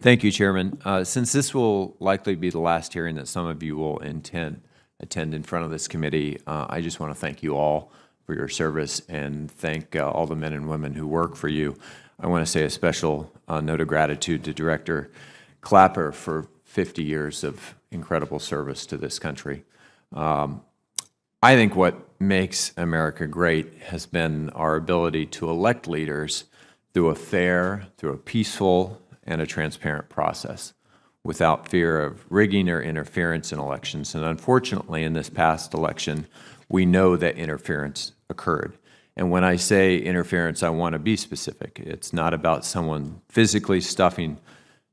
Thank you, Chairman. Since this will likely be the last hearing that some of you will attend in front of this committee, I just want to thank you all for your service and thank all the men and women who work for you. I want to say a special note of gratitude to Director Clapper for 50 years of incredible service to this country. I think what makes America great has been our ability to elect leaders through a peaceful, and a transparent process without fear of rigging or interference in elections. And unfortunately, in this past election, we know that interference occurred. And when I say interference, I want to be specific. It's not about someone physically stuffing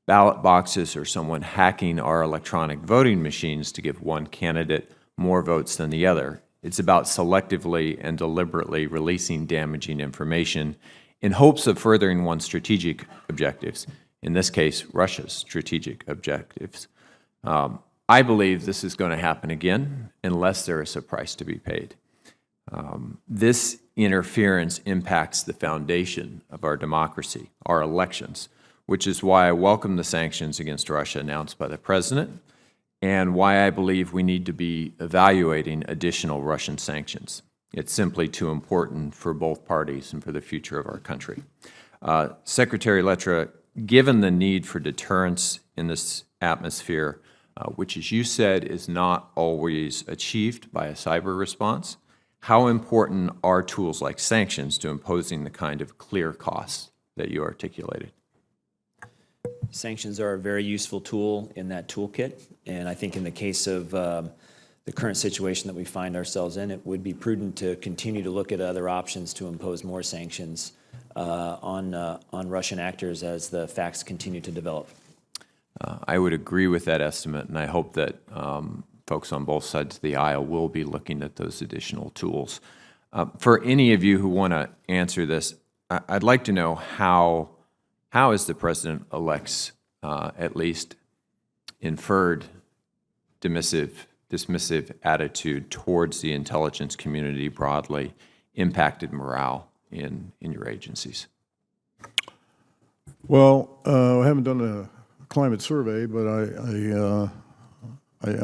ballot boxes or someone hacking our electronic voting machines to give one candidate more votes than the other. It's about selectively and deliberately releasing damaging information in hopes of furthering one's strategic objectives, in this case, Russia's strategic objectives. I believe this is going to happen again unless there is a price to be paid. This interference impacts the foundation of our democracy, our elections, which is why I welcome the sanctions against Russia announced by the President and why I believe we need to be evaluating additional Russian sanctions. It's simply too important for both parties and for the future of our country. Secretary Lettra, given the need for deterrence in this atmosphere, which, as you said, is not always achieved by a cyber response, how important are tools like sanctions to imposing the kind of clear costs that you articulated? Sanctions are a very useful tool in that toolkit, and I think in the case of the current situation that we find ourselves in, it would be prudent to continue to look at other options to impose more sanctions on Russian actors as the facts continue to develop. I would agree with that estimate, and I hope that folks on both sides of the aisle will be looking at those additional tools. For any of you who want to answer this, I'd like to know how is the President-elect's at least inferred dismissive attitude towards the intelligence community broadly impacted morale in your agencies? Well, I haven't done a climate survey, but I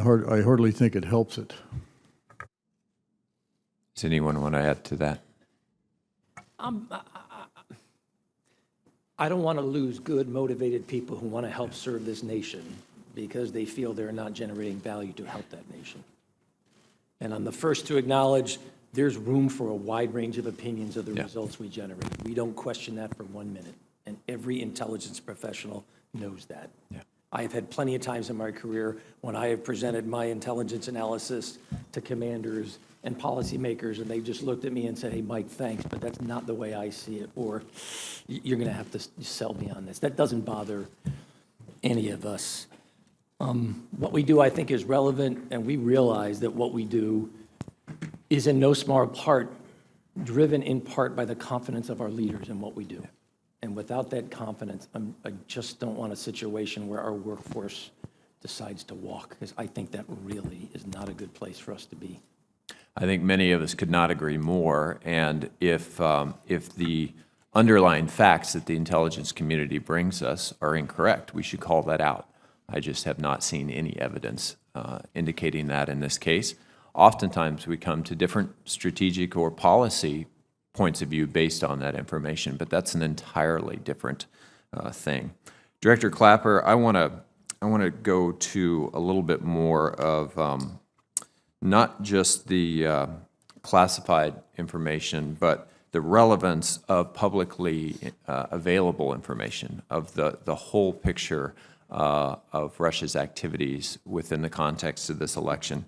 hardly think it helps it. Does anyone want to add to that? I don't want to lose good, motivated people who want to help serve this nation because they feel they're not generating value to help that nation. And I'm the first to acknowledge there's room for a wide range of opinions of the results we generate. We don't question that for 1 minute, and every intelligence professional knows that. Yeah. I have had plenty of times in my career when I have presented my intelligence analysis to commanders and policymakers, and they just looked at me and said, "Hey, Mike, thanks, but that's not the way I see it," or "You're going to have to sell me on this." That doesn't bother any of us. What we do, I think, is relevant, and we realize that what we do is in no small part driven in part by the confidence of our leaders in what we do. And without that confidence, I just don't want a situation where our workforce decides to walk, because I think that really is not a good place for us to be. I think many of us could not agree more, and if the underlying facts that the intelligence community brings us are incorrect, we should call that out. I just have not seen any evidence indicating that in this case. Oftentimes we come to different strategic or policy points of view based on that information, but that's an entirely different thing. Director Clapper, I want to go to a little bit more of not just the classified information, but the relevance of publicly available information, of the whole picture of Russia's activities within the context of this election.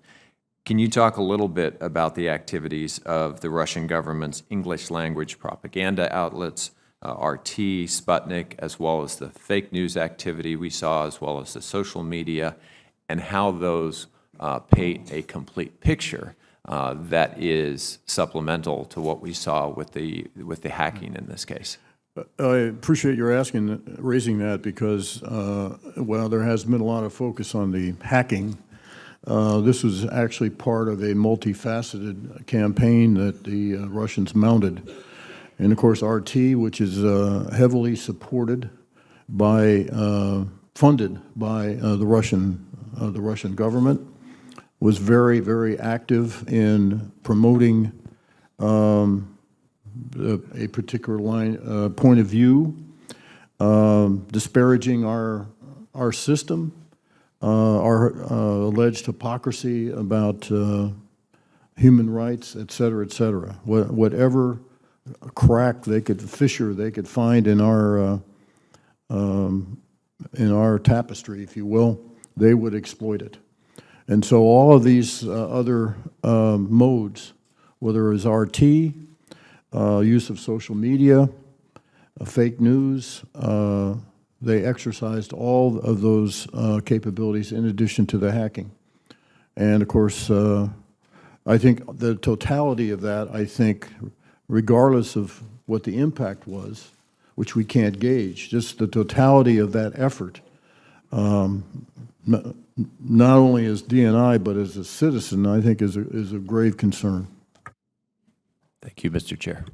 Can you talk a little bit about the activities of the Russian government's English language propaganda outlets, RT, Sputnik, as well as the fake news activity we saw, as well as the social media, and how those paint a complete picture that is supplemental to what we saw with the hacking in this case? I appreciate your raising that because, while there has been a lot of focus on the hacking, this was actually part of a multifaceted campaign that the Russians mounted. And of course, RT, which is heavily supported by funded by the Russian government, was very, very active in promoting a particular point of view, disparaging our system, our alleged hypocrisy about human rights, et cetera, et cetera. Whatever crack they could find in our tapestry, if you will, they would exploit it. And so all of these other modes, whether it's RT, use of social media, fake news, they exercised all of those capabilities in addition to the hacking. And of course, I think the totality of that, I think, regardless of what the impact was, which we can't gauge, just the totality of that effort, not only as DNI, but as a citizen, I think is a grave concern. Thank you, Mr. Chair.